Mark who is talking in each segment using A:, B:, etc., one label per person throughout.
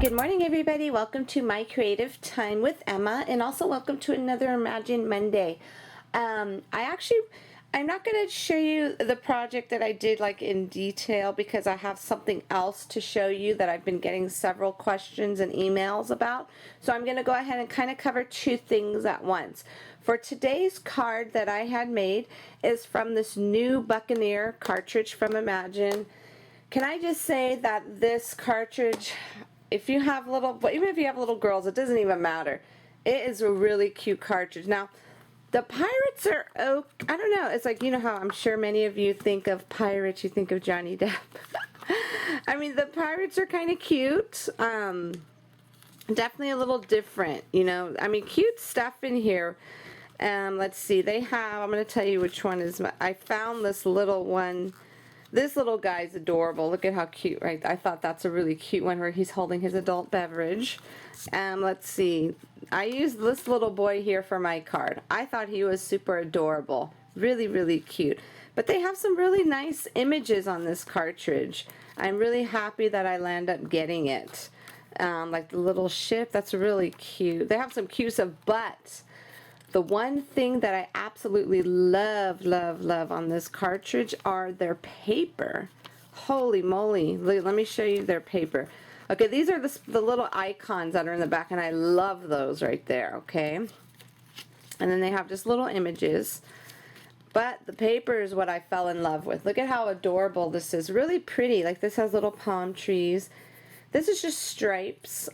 A: Good morning, everybody. Welcome to My Creative Time with Emma, and also welcome to another Imagine Monday. I'm not going to show you the project that I did like in detail because I have something else to show you that I've been getting several questions and emails about. So I'm going to go ahead and kind of cover two things at once. For today's card that I had made is from this new Buccaneer cartridge from Imagine. Can I just say that this cartridge, if you have even if you have little girls, it doesn't even matter. It is a really cute cartridge. Now, the pirates are, I don't know, it's like, you know how I'm sure many of you think of pirates, you think of Johnny Depp. I mean, the pirates are kind of cute. Definitely a little different, you know. I mean, cute stuff in here. Let's see, they have, I'm going to tell you which one is, I found this little one. This little guy's adorable. Look at how cute, right? I thought that's a really cute one where he's holding his adult beverage. Let's see. I used this little boy here for my card. I thought he was super adorable. Really, really cute. But they have some really nice images on this cartridge. I'm really happy that I landed up getting it. Like the little ship, that's really cute. They have some cute stuff, but the one thing that I absolutely love on this cartridge are their paper. Holy moly. Let me show you their paper. Okay, these are the little icons that are in the back, and I love those right there, okay? And then they have just little images. But the paper is what I fell in love with. Look at how adorable this is. Really pretty. Like, this has little palm trees. This is just stripes.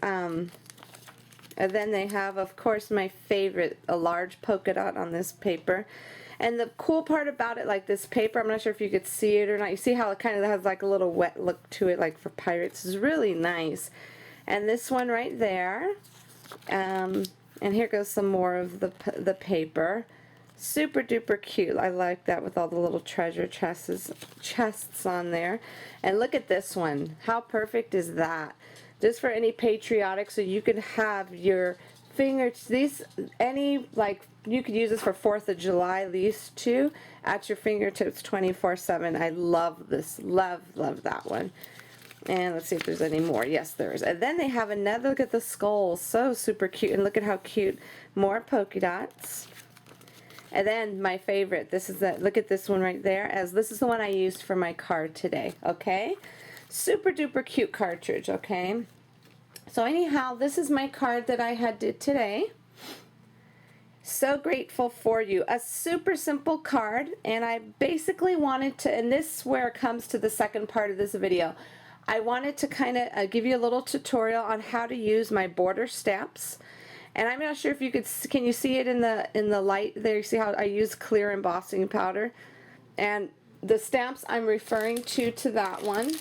A: And then they have, of course, my favorite, a large polka dot on this paper. And the cool part about it, like this paper, I'm not sure if you could see it or not. You see how it kind of has like a little wet look to it, like for pirates. It's really nice. And this one right there. And here goes some more of the paper. Super duper cute. I like that with all the little treasure chests on there. And look at this one. How perfect is that? Just for any patriotic, so you could have your you could use this for 4th of July, these two at your fingertips 24/7. I love this. Love that one. And let's see if there's any more. Yes, there is. And then they have another, look at the skulls. So super cute. And look at how cute. More polka dots. And then my favorite, look at this one right there, as this is the one I used for my card today, okay? Super duper cute cartridge, okay? So anyhow, this is my card that I did today. So grateful for you. A super simple card, and I basically wanted to, and this is where it comes to the second part of this video. I wanted to kind of give you a little tutorial on how to use my border stamps. And I'm not sure if you can you see it in the light there? You see how I use clear embossing powder? And the stamps I'm referring to that one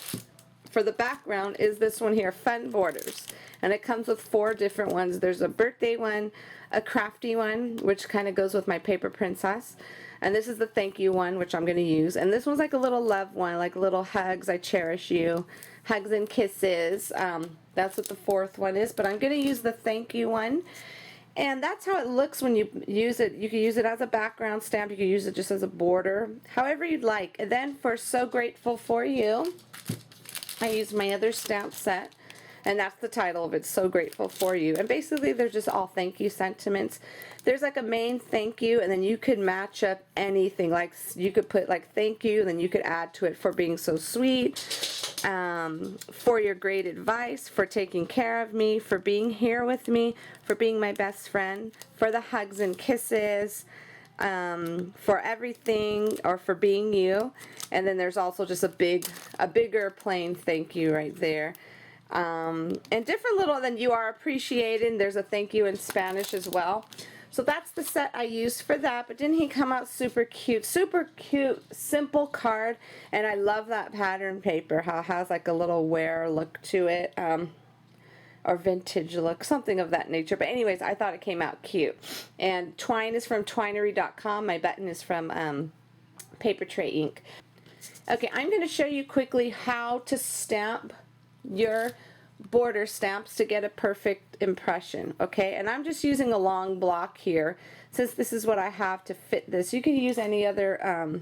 A: for the background is this one here, Fun Borders. And it comes with 4 different ones. There's a birthday one, a crafty one, which kind of goes with my paper princess. And this is the thank you one, which I'm going to use. And this one's like a little love one, like little hugs, I cherish you, hugs and kisses. That's what the 4th one is. But I'm going to use the thank you one. And that's how it looks when you use it. You can use it as a background stamp. You can use it just as a border, however you'd like. And then for So Grateful for You, I used my other stamp set. And that's the title of it, So Grateful for You. And basically they're just all thank you sentiments. There's like a main thank you, and then you could match up anything. Like you could put like thank you, and then you could add to it for being so sweet, for your great advice, for taking care of me, for being here with me, for being my best friend, for the hugs and kisses, for everything, or for being you. And then there's also just a bigger plain thank you right there. And different little, then you are appreciated. There's a thank you in Spanish as well. So that's the set I used for that. But didn't he come out super cute, simple card. And I love that pattern paper, how it has like a little wear look to it, or vintage look, something of that nature. But anyways, I thought it came out cute. And twine is from twinery.com. My button is from Paper Tray Ink. Okay, I'm going to show you quickly how to stamp your border stamps to get a perfect impression, okay? And I'm just using a long block here since this is what I have to fit this. You can use any other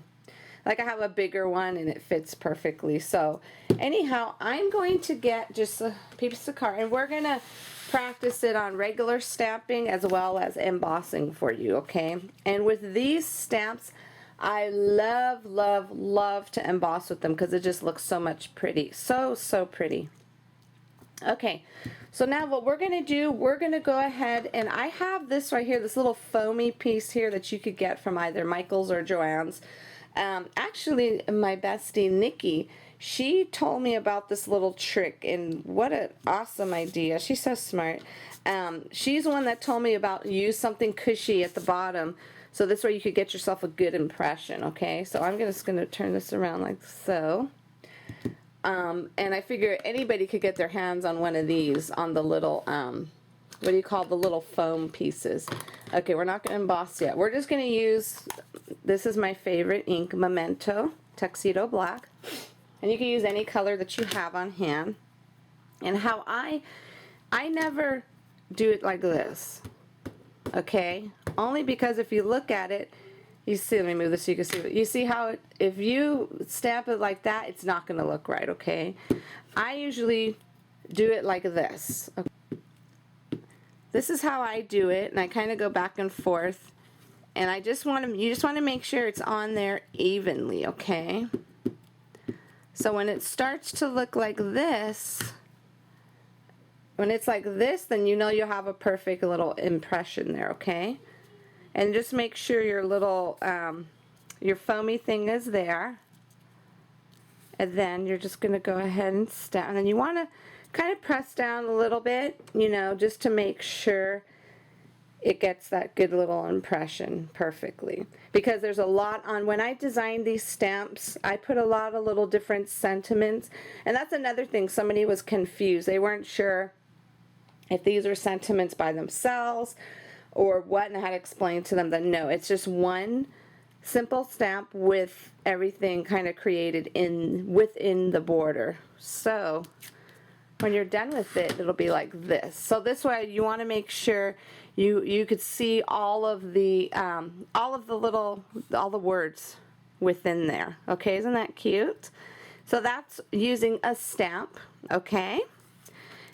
A: like I have a bigger one and it fits perfectly. So anyhow, I'm going to get just a piece of card and we're going to practice it on regular stamping as well as embossing for you, okay? And with these stamps, I love, love, love to emboss with them because it just looks so much pretty. So, so pretty. Okay, so now what we're going to do, we're going to go ahead, and I have this right here, this little foamy piece here that you could get from either Michael's or Joann's. Actually, my bestie Nikki, she told me about this little trick, and what an awesome idea. She's so smart. She's the one that told me about use something cushy at the bottom, so this way you could get yourself a good impression, okay? So I'm just going to turn this around like so. And I figure anybody could get their hands on one of these on the little, what do you call the little foam pieces. Okay, we're not going to emboss yet. We're just going to use, this is my favorite ink, Memento Tuxedo Black. And you can use any color that you have on hand. And how I never do it like this, okay? Only because if you look at it, you see, let me move this so you can see it. You see how if you stamp it like that, it's not going to look right, okay? I usually do it like this. Okay. This is how I do it, and I kind of go back and forth. And I just want to, you just want to make sure it's on there evenly, okay? So when it starts to look like this, when it's like this, then you know you'll have a perfect little impression there, okay? And just make sure your little, your foamy thing is there. And then you're just going to go ahead and stamp. And then you want to kind of press down a little bit, you know, just to make sure it gets that good little impression perfectly. Because there's a lot on, when I designed these stamps, I put a lot of little different sentiments. And that's another thing, somebody was confused. They weren't sure if these were sentiments by themselves or what, and I had to explain to them that no, it's just one simple stamp with everything kind of created within the border. So when you're done with it, it'll be like this. So this way you want to make sure you could see all of the words within there. Okay, isn't that cute? So that's using a stamp, okay?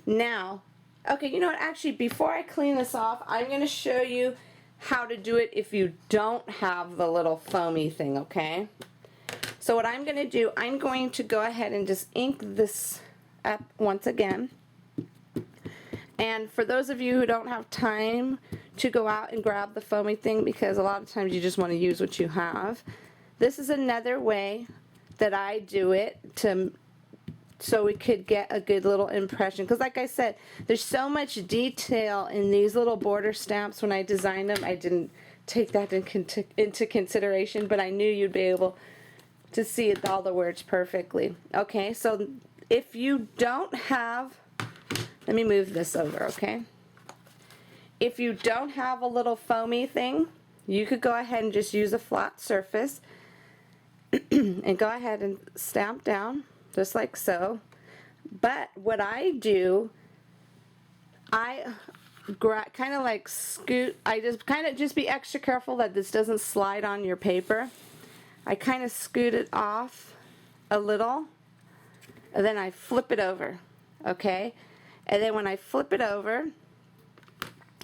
A: Now, okay, you know what, actually before I clean this off, I'm going to show you how to do it if you don't have the little foamy thing, okay? So what I'm going to do, I'm going to go ahead and just ink this up once again. And for those of you who don't have time to go out and grab the foamy thing, because a lot of times you just want to use what you have, this is another way that I do it so we could get a good little impression. Because like I said, there's so much detail in these little border stamps. When I designed them, I didn't take that into consideration, but I knew you'd be able to see all the words perfectly. Okay, so if you don't have, let me move this over, okay? If you don't have a little foamy thing, you could go ahead and just use a flat surface and go ahead and stamp down just like so. But what I do, I kind of like scoot, I just kind of just be extra careful that this doesn't slide on your paper. I kind of scoot it off a little, and then I flip it over, okay? And then when I flip it over,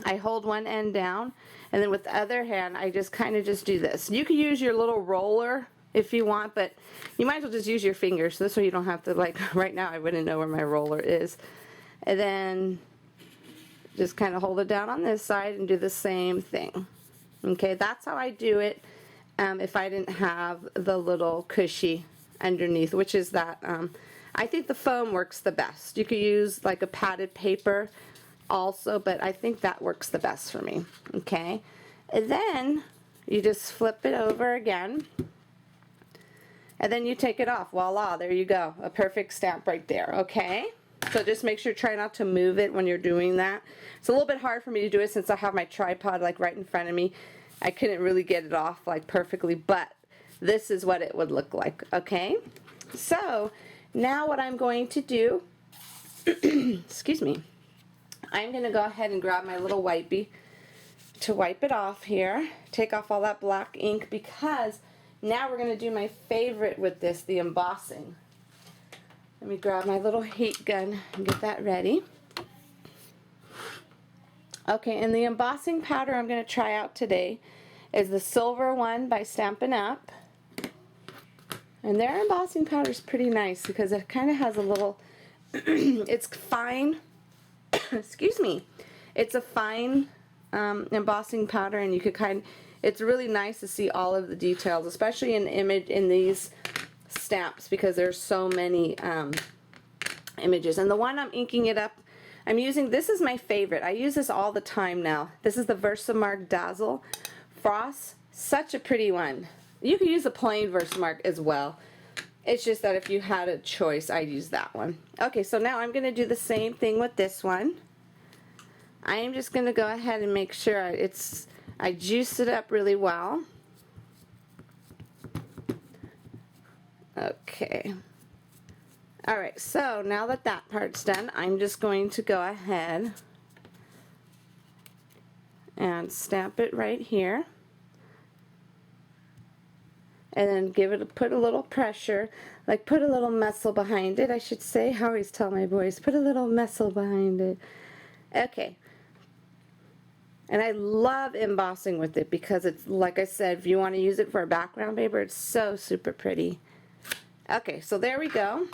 A: I hold one end down, and then with the other hand, I just kind of just do this. You can use your little roller if you want, but you might as well just use your fingers, so this way you don't have to, like, right now I wouldn't know where my roller is. And then just kind of hold it down on this side and do the same thing. Okay, that's how I do it if I didn't have the little cushy underneath, which is that, I think the foam works the best. You could use like a padded paper also, but I think that works the best for me. Okay, and then you just flip it over again, and then you take it off. Voila, there you go, a perfect stamp right there. Okay, so just make sure, try not to move it when you're doing that. It's a little bit hard for me to do it since I have my tripod like right in front of me. I couldn't really get it off like perfectly, but this is what it would look like. Okay, so now what I'm going to do, excuse me, I'm going to go ahead and grab my little wipey to wipe it off here, take off all that black ink, because Now we're going to do my favorite with this, the embossing. Let me grab my little heat gun and get that ready. Okay, and the embossing powder I'm going to try out today is the silver one by Stampin' Up. And their embossing powder is pretty nice because it kind of has a little, it's fine, excuse me, it's a fine embossing powder, and you could it's really nice to see all of the details, especially in these stamps, because there's so many images. And the one I'm inking it up, I'm using, this is my favorite. I use this all the time now. This is the Versamark Dazzle Frost. Such a pretty one. You could use a plain Versamark as well. It's just that if you had a choice, I'd use that one. Okay, so now I'm going to do the same thing with this one. I am just going to go ahead and make sure I juice it up really well. Okay. Alright, so now that that part's done, I'm just going to go ahead and stamp it right here. And then put a little pressure, like put a little muscle behind it, I should say. I always tell my boys, put a little muscle behind it. Okay. And I love embossing with it because it's, like I said, if you want to use it for a background paper, it's so super pretty. Okay, so there we go.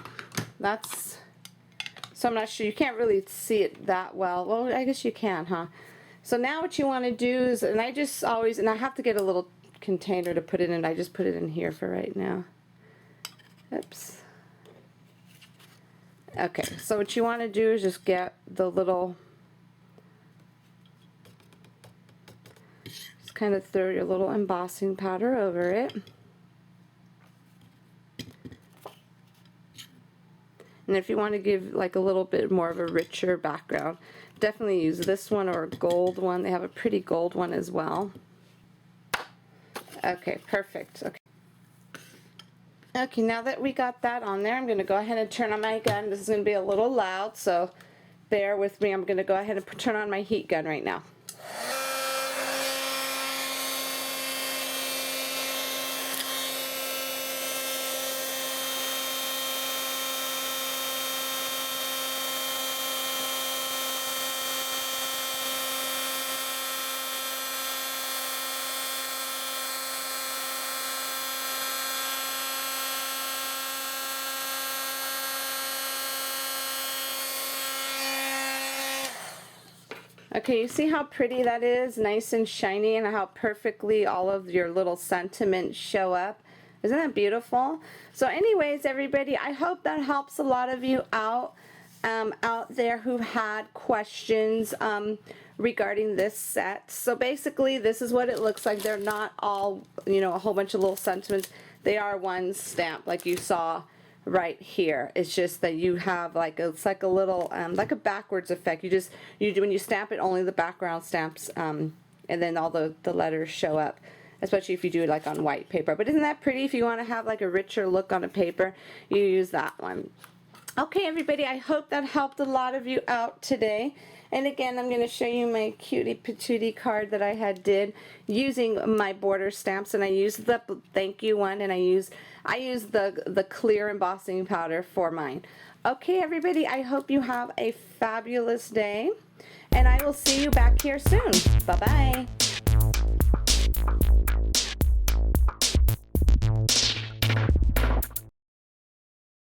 A: So I'm not sure, you can't really see it that well. Well, I guess you can, huh? So now what you want to do is, and I have to get a little container to put it in. I just put it in here for right now. Oops. Okay, so what you want to do is just get the little, just kind of throw your little embossing powder over it. And if you want to give like a little bit more of a richer background, definitely use this one or a gold one. They have a pretty gold one as well. Okay, perfect. Okay. Okay, now that we got that on there, I'm going to go ahead and turn on my gun. This is going to be a little loud, so bear with me. I'm going to go ahead and turn on my heat gun right now. Okay, you see how pretty that is? Nice and shiny, and how perfectly all of your little sentiments show up. Isn't that beautiful? So anyways, everybody, I hope that helps a lot of you out there who had questions regarding this set. So basically, this is what it looks like. They're not all, you know, a whole bunch of little sentiments. They are one stamp, like you saw right here. It's just that you have like it's like a little like a backwards effect. When you stamp it, only the background stamps and then all the letters show up, especially if you do it like on white paper. But isn't that pretty? If you want to have like a richer look on a paper, you use that one. Okay, everybody, I hope that helped a lot of you out today. And again, I'm going to show you my cutie patootie card that I did using my border stamps, and I used the thank you one, and I used the clear embossing powder for mine. Okay, everybody, I hope you have a fabulous day, and I will see you back here soon. Bye-bye.